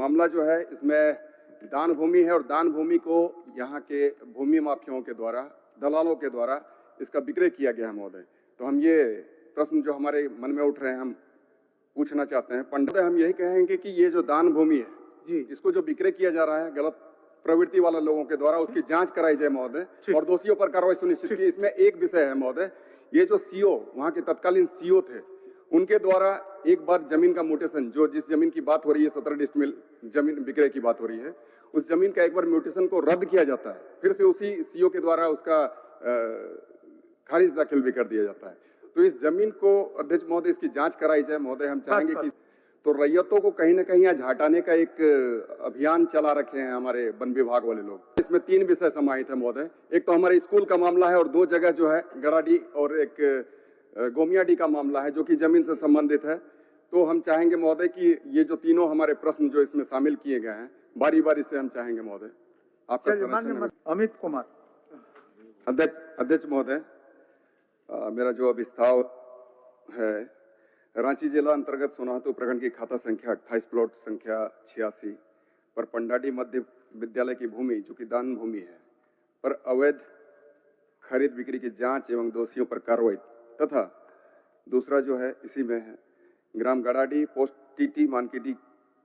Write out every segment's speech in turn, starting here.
मामला जो है इसमें दान भूमि है और दान भूमि को यहाँ के भूमि माफियाओं के द्वारा, दलालों के द्वारा इसका विक्रय किया गया है महोदय। तो हम ये प्रश्न जो हमारे मन में उठ रहे हैं हम पूछना चाहते हैं। पंडित हम यही कहेंगे कि ये जो दान भूमि है जी, इसको जो विक्रय किया जा रहा है गलत प्रवृत्ति वाले लोगों के द्वारा, उसकी जांच कराई जाए महोदय और दोषियों पर कार्रवाई सुनिश्चित की। इसमें एक विषय है महोदय, ये जो सीओ वहाँ के तत्कालीन सीओ थे उनके द्वारा एक बार जमीन का म्यूटेशन, जो जिस जमीन की बात हो रही है 17 डिसमिल जमीन विक्रय की बात हो रही है, उस जमीन का एक बार म्यूटेशन को रद्द किया जाता है, फिर से उसी सीओ के द्वारा उसका खारिज दाखिल भी कर दिया जाता है। तो इस जमीन को अध्यक्ष महोदय इसकी जांच कराई जाए महोदय। हम चाहेंगे कि तो रैयतों को कहीं ना कहीं आज हटाने का एक अभियान चला रखे हैं हमारे वन विभाग वाले लोग। इसमें 3 विषय समाहित है महोदय। एक तो हमारे स्कूल का मामला है और 2 जगह जो है गड़ाडी और एक गोमियाडी का मामला है जो कि जमीन से संबंधित है। तो हम चाहेंगे महोदय कि ये जो तीनों हमारे प्रश्न जो इसमें शामिल किए गए हैं बारी बारी से हम चाहेंगे महोदय आपका संरक्षण। अमित कुमार। अध्यक्ष महोदय, मेरा जो अभिस्ताव है, रांची जिला अंतर्गत सोनाहातू प्रखंड की खाता संख्या 28 प्लॉट संख्या 86 पर पंडाडी मध्य विद्यालय की भूमि जो कि दान भूमि है पर अवैध खरीद बिक्री की जांच एवं दोषियों पर कार्रवाई, तथा दूसरा जो है इसी में है ग्राम गड़ाडी पोस्ट टीटी मानकीटी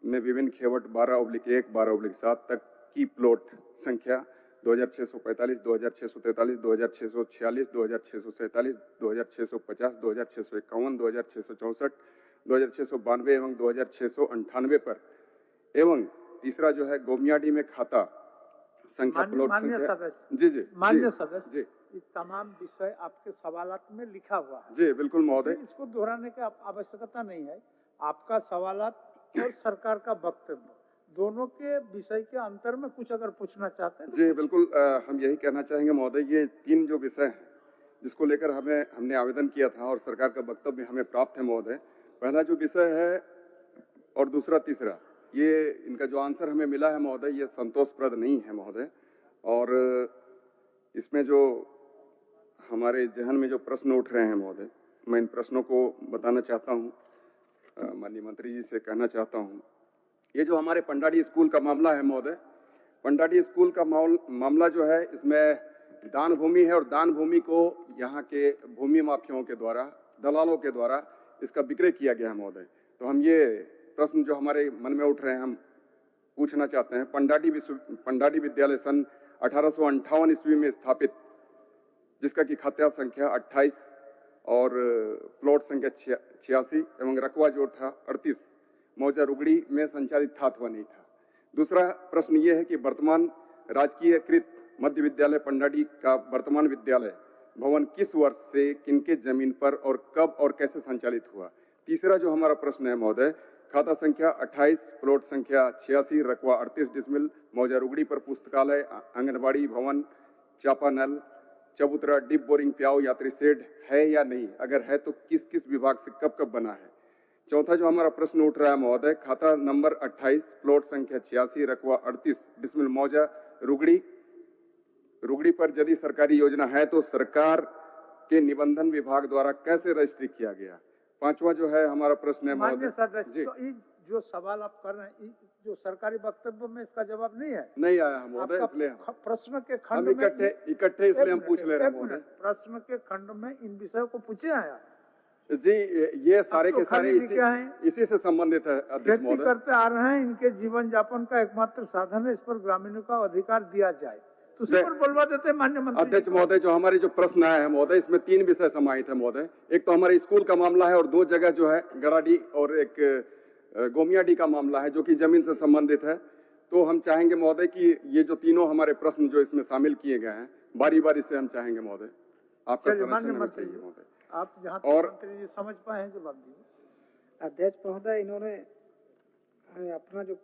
में विभिन्न खेवट 12/1 12/7 तक की प्लॉट संख्या 2645, 2643, 2646, 2647, 2650, 2651, 2664, 2692 एवं 2698 पर, एवं तीसरा जो है गोमियाडी में खाता संख्या प्लॉट संख्या जी मान्य सदस्य जी, ये तमाम विषय आपके सवालात में लिखा हुआ है। जी बिल्कुल महोदय, इसको दोहराने की आवश्यकता नहीं है। आपका सवालात और सरकार का वक्तव्य दोनों के विषय के अंतर में कुछ अगर पूछना चाहते हैं तो जी बिल्कुल। हम यही कहना चाहेंगे महोदय, ये 3 जो विषय हैं जिसको लेकर हमने आवेदन किया था और सरकार का वक्तव्य हमें प्राप्त है महोदय। पहला जो विषय है और दूसरा तीसरा, ये इनका जो आंसर हमें मिला है महोदय ये संतोषप्रद नहीं है महोदय। और इसमें जो हमारे जहन में जो प्रश्न उठ रहे हैं महोदय, मैं इन प्रश्नों को बताना चाहता हूँ, माननीय मंत्री जी से कहना चाहता हूँ। ये जो हमारे पंडाडी स्कूल का मामला है महोदय, पंडाडी स्कूल का मामला जो है इसमें दान भूमि है और दान भूमि को यहाँ के भूमि माफियाओं के द्वारा, दलालों के द्वारा इसका विक्रय किया गया है महोदय। तो हम ये प्रश्न जो हमारे मन में उठ रहे हैं हम पूछना चाहते हैं। पंडाडी विद्यालय सन 1858 ईस्वी में स्थापित, जिसका की खाता संख्या 28 और प्लॉट संख्या 86 एवं रकबा जो था 38 मौजा रुगड़ी में संचालित था अथवा नहीं था। दूसरा प्रश्न ये है कि वर्तमान राजकीयकृत मध्य विद्यालय पंडाडी का वर्तमान विद्यालय भवन किस वर्ष से किनके जमीन पर और कब और कैसे संचालित हुआ। तीसरा जो हमारा प्रश्न है महोदय, खाता संख्या 28 प्लॉट संख्या 86 रकबा 38 डिसमिल मौजा रुगड़ी पर पुस्तकालय, आंगनबाड़ी भवन, चापानल, चबूतरा, डिप बोरिंग, प्याऊ, यात्री शेड है या नहीं, अगर है तो किस किस विभाग से कब कब बना है। चौथा जो हमारा प्रश्न उठ रहा है महोदय, खाता नंबर 28 प्लॉट संख्या 86 रकबा 38 डिसमिल मौजा रुगड़ी पर यदि सरकारी योजना है तो सरकार के निबंधन विभाग द्वारा कैसे रजिस्ट्री किया गया। पांचवा जो है हमारा प्रश्न है महोदय, तो जो सवाल आप कर रहे हैं जो सरकारी वक्तव्य में इसका जवाब नहीं है, नहीं आया महोदय, इसलिए प्रश्न के खंड में इकट्ठे इसलिए हम पूछ ले रहे हैं महोदय। प्रश्न के खंड में इन विषयों को पूछे आया जी, ये सारे के सारे इसी से संबंधित है अध्यक्ष महोदय। करते आ रहे हैं, इनके जीवन यापन का एकमात्र साधन है, इस पर ग्रामीणों का अधिकार दिया जाए तो उसी पर बोलवा देते हैं माननीय मंत्री। अध्यक्ष महोदय, जो हमारे जो प्रश्न आया है महोदय इसमें 3 विषय समाहित है महोदय। एक तो हमारे स्कूल का मामला है और 2 जगह जो है गड़ाडी और एक गोमियाडी का मामला है जो कि जमीन से संबंधित है। तो हम चाहेंगे महोदय कि ये जो तीनों हमारे प्रश्न जो इसमें शामिल किए गए हैं बारी बारी से हम चाहेंगे महोदय आपका संरक्षण चाहिए महोदय। आप जहाँ और मंत्री जी समझ पाए हैं जवाब दीजिए। अध्यक्ष महोदय, इन्होंने अपना जो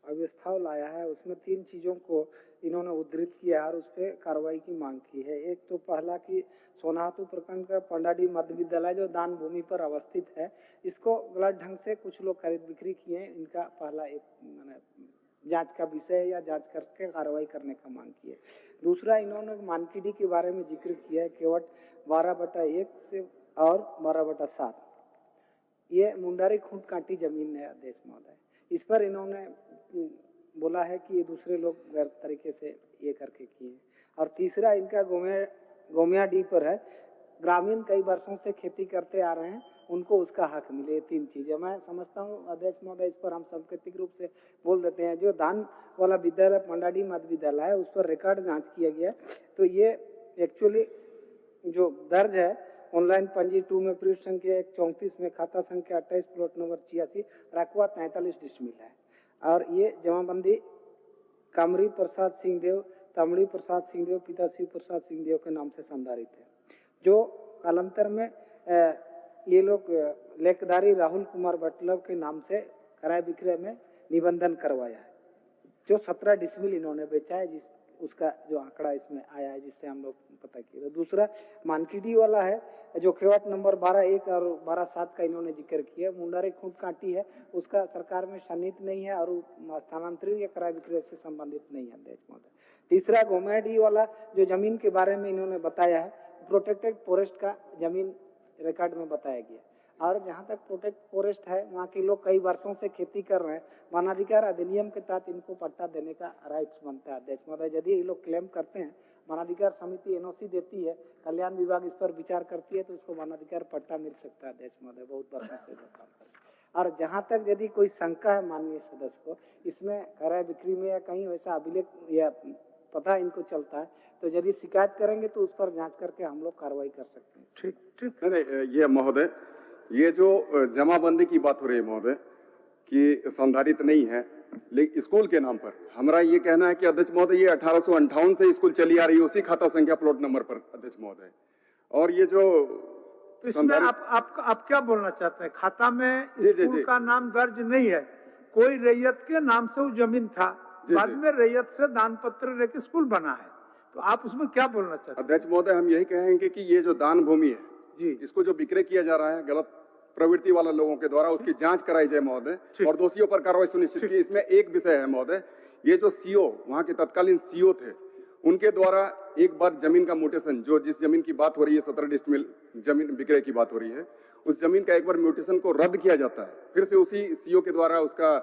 अव्यवस्था लाया है उसमें 3 चीजों को इन्होंने उद्धृत किया है और उस पर कार्रवाई की मांग की है। एक तो पहला कि सोनाहातू प्रखंड का पंडाडी मध्य विद्यालय जो दान भूमि पर अवस्थित है, इसको गलत ढंग से कुछ लोग खरीद बिक्री किए हैं। इनका पहला एक जांच का विषय या जांच करके कार्रवाई करने का मांग की है। दूसरा, इन्होंने मानकीडी के बारे में जिक्र किया है, केवट 12/1 से और 12/7, ये मुंडारी खूंट काटी जमीन है अध्यक्ष महोदय। इस पर इन्होंने बोला है कि ये दूसरे लोग गलत तरीके से ये करके किए। और तीसरा इनका गोमियाडीह पर है, ग्रामीण कई वर्षों से खेती करते आ रहे हैं, उनको उसका हक मिले। 3 चीजें मैं समझता हूँ अध्यक्ष महोदय, इस पर हम सांकेतिक रूप से बोल देते हैं। जो दान वाला विद्यालय पंडाडी मध्य विद्यालय है, उस पर रिकॉर्ड जांच किया गया, तो ये एक्चुअली जो दर्ज है ऑनलाइन पंजी 2 में पृष्ठ संख्या 134 में खाता संख्या 28 प्लॉट नंबर 86 रकबा 43 डिसमिल है। और ये जमाबंदी कामरी प्रसाद सिंहदेव, तमड़ी प्रसाद सिंहदेव, पिता शिव प्रसाद सिंहदेव के नाम से संधारित है, जो कालांतर में ये लोग लेखदारी राहुल कुमार बटलव के नाम से क्रय विक्रय में निबंधन करवाया है, जो 17 डिसमिल इन्होंने बेचा है, जिस उसका जो आंकड़ा इसमें आया है, जिससे हम लोग पता किया। दूसरा मानकीडी वाला है, जो खेवट नंबर 12(1) और 12(7) का इन्होंने जिक्र किया। मुंडारी खूंट काटी है, उसका सरकार में सन्निहित नहीं है और स्थानांतरित या क्रय विक्रय से संबंधित नहीं है अध्यक्ष महोदय। तीसरा गोमियाडीह वाला जो जमीन के बारे में इन्होंने बताया है, प्रोटेक्टेड फॉरेस्ट का जमीन रिकॉर्ड में बताया गया। और जहाँ तक प्रोटेक्ट फॉरेस्ट है, वहाँ के लोग कई वर्षों से खेती कर रहे हैं, वनाधिकार अधिनियम के तहत इनको पट्टा देने का राइट्स बनता है अध्यक्ष महोदय। यदि ये लोग क्लेम करते हैं, वनाधिकार समिति एनओसी देती है, कल्याण विभाग इस पर विचार करती है, तो उसको वनाधिकार पट्टा मिल सकता है अध्यक्ष महोदय। बहुत वर्षों से काम कर। और जहाँ तक यदि कोई शंका है माननीय सदस्य को, इसमें क्रय बिक्री में या कहीं वैसा अभिलेख या पता इनको चलता है, तो यदि शिकायत करेंगे तो उस पर जांच करके हम लोग कार्रवाई कर सकते हैं। ठीक ठीक। नहीं, ये महोदय, ये जो जमाबंदी की बात हो रही है महोदय कि संधारित नहीं है, लेकिन स्कूल के नाम पर हमारा ये कहना है कि अध्यक्ष महोदय ये 1858 से स्कूल चली आ रही है, उसी खाता संख्या प्लॉट नंबर पर अध्यक्ष महोदय। और ये जो तो इसमें आप क्या बोलना चाहते हैं? खाता में स्कूल का नाम दर्ज नहीं है, कोई रैयत के नाम से वो जमीन था, बाद में रैयत से दान पत्र लेके स्कूल बना है, तो आप उसमें क्या बोलना चाहते हैं? अध्यक्ष महोदय, हम यही कहेंगे कि ये जो दान भूमि है जी, इसको जो विक्रय किया जा रहा है गलत प्रवृत्ति वाले लोगों के द्वारा, उसकी जांच कराई जाए महोदय, और दोषियों पर कार्रवाई सुनिश्चित की। इसमें एक विषय है महोदय, ये जो सीओ वहाँ के तत्कालीन सीओ थे, उनके द्वारा एक बार जमीन का म्यूटेशन, जो जिस जमीन की बात हो रही है 17 डिसमिल जमीन विक्रय की बात हो रही है, उस जमीन का एक बार म्यूटेशन को रद्द किया जाता है, फिर से उसी सीओ के द्वारा उसका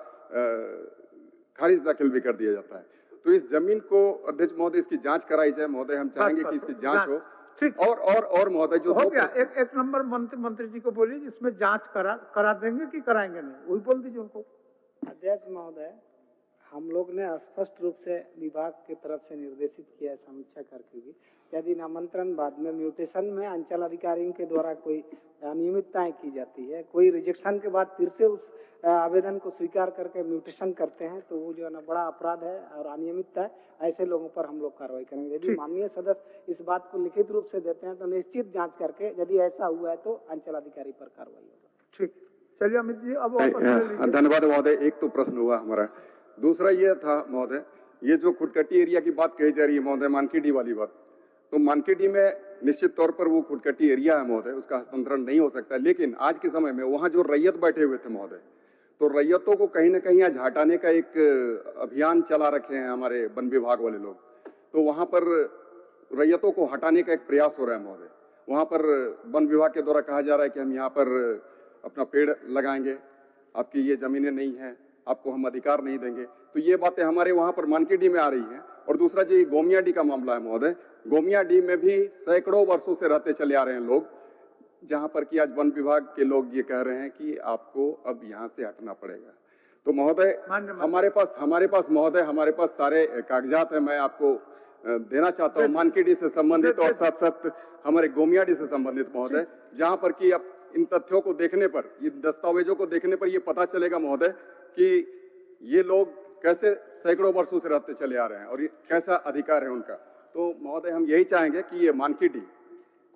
खारिज दाखिल भी कर दिया जाता है। तो इस जमीन को अध्यक्ष महोदय इसकी जांच कराई जाए महोदय, हम चाहेंगे कि इसकी जांच हो। ठीक। और महोदय जो हो गया, एक नंबर मंत्री जी को बोलिए जिसमें जांच करा देंगे कि कराएंगे नहीं, वही बोल दीजिए उनको। अध्यक्ष महोदय, हम लोग ने स्पष्ट रूप से विभाग की तरफ से निर्देशित किया है समीक्षा करके भी, यदि नामांतरण बाद में म्यूटेशन में अंचल अधिकारियों के द्वारा कोई अनियमितताएं की जाती है, कोई रिजेक्शन के बाद फिर से उस आवेदन को स्वीकार करके म्यूटेशन करते हैं, तो वो जो है ना बड़ा अपराध है और अनियमितता है, ऐसे लोगों पर हम लोग कार्रवाई करेंगे। यदि माननीय सदस्य इस बात को लिखित रूप से देते हैं तो निश्चित जांच करके यदि ऐसा हुआ है तो अंचल अधिकारी पर कार्रवाई होगा। ठीक, चलिए अमित जी अब धन्यवाद महोदय। एक तो प्रश्न हुआ हमारा, दूसरा ये था महोदय, ये जो खुटकटी एरिया की बात कही जा रही है महोदय, मानकीडी वाली बात, तो मानकीडी में निश्चित तौर पर वो खुटकटी एरिया है महोदय, उसका हस्तांतरण नहीं हो सकता। लेकिन आज के समय में वहाँ जो रैयत बैठे हुए थे महोदय, तो रैयतों को कहीं ना कहीं आज हटाने का एक अभियान चला रखे हैं हमारे वन विभाग वाले लोग, तो वहाँ पर रैयतों को हटाने का एक प्रयास हो रहा है महोदय। वहाँ पर वन विभाग के द्वारा कहा जा रहा है कि हम यहाँ पर अपना पेड़ लगाएंगे, आपकी ये जमीनें नहीं है, आपको हम अधिकार नहीं देंगे। तो ये बातें हमारे वहाँ पर मानकीडी में आ रही हैं। और दूसरा जो गोमियाडीह का मामला है महोदय, गोमियाडीह में भी सैकड़ों वर्षों से रहते चले आ रहे हैं लोग, जहाँ पर कि आज वन विभाग के लोग ये कह रहे हैं कि आपको अब यहाँ से हटना पड़ेगा। तो महोदय हमारे पास महोदय हमारे पास सारे कागजात है, मैं आपको देना चाहता हूँ मानकीडी से संबंधित और साथ साथ हमारे गोमियाडीह से संबंधित महोदय, जहाँ पर कि अब इन तथ्यों को देखने पर, इन दस्तावेजों को देखने पर ये पता चलेगा महोदय कि ये लोग कैसे सैकड़ों वर्षों से रहते चले आ रहे हैं और ये कैसा अधिकार है उनका। तो महोदय हम यही चाहेंगे कि ये मानकीडी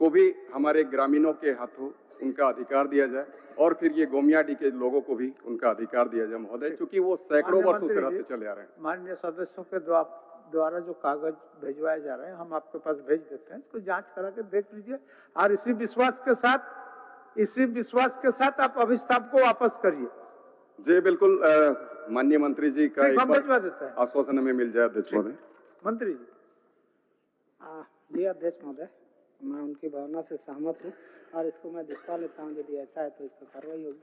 को भी हमारे ग्रामीणों के हाथों उनका अधिकार दिया जाए और फिर ये गोमियाडीह के लोगों को भी उनका अधिकार दिया जाए महोदय, क्योंकि वो सैकड़ों वर्षों से रहते चले आ रहे हैं। माननीय सदस्यों के द्वारा जो कागज भिजवाए जा रहे हैं हम आपके पास भेज देते हैं, इसको जांच करा के देख लीजिए और इसी विश्वास के साथ आप अभिस्ताप को वापस करिए। जी बिल्कुल, माननीय मंत्री जी का एक बार आश्वासन हमें मिल जाए अध्यक्ष महोदय। मंत्री जी। जी अध्यक्ष महोदय, मैं उनकी भावना से सहमत हूँ और इसको मैं दिखवा लेता हूँ, यदि ऐसा है तो इस पर कार्रवाई होगी।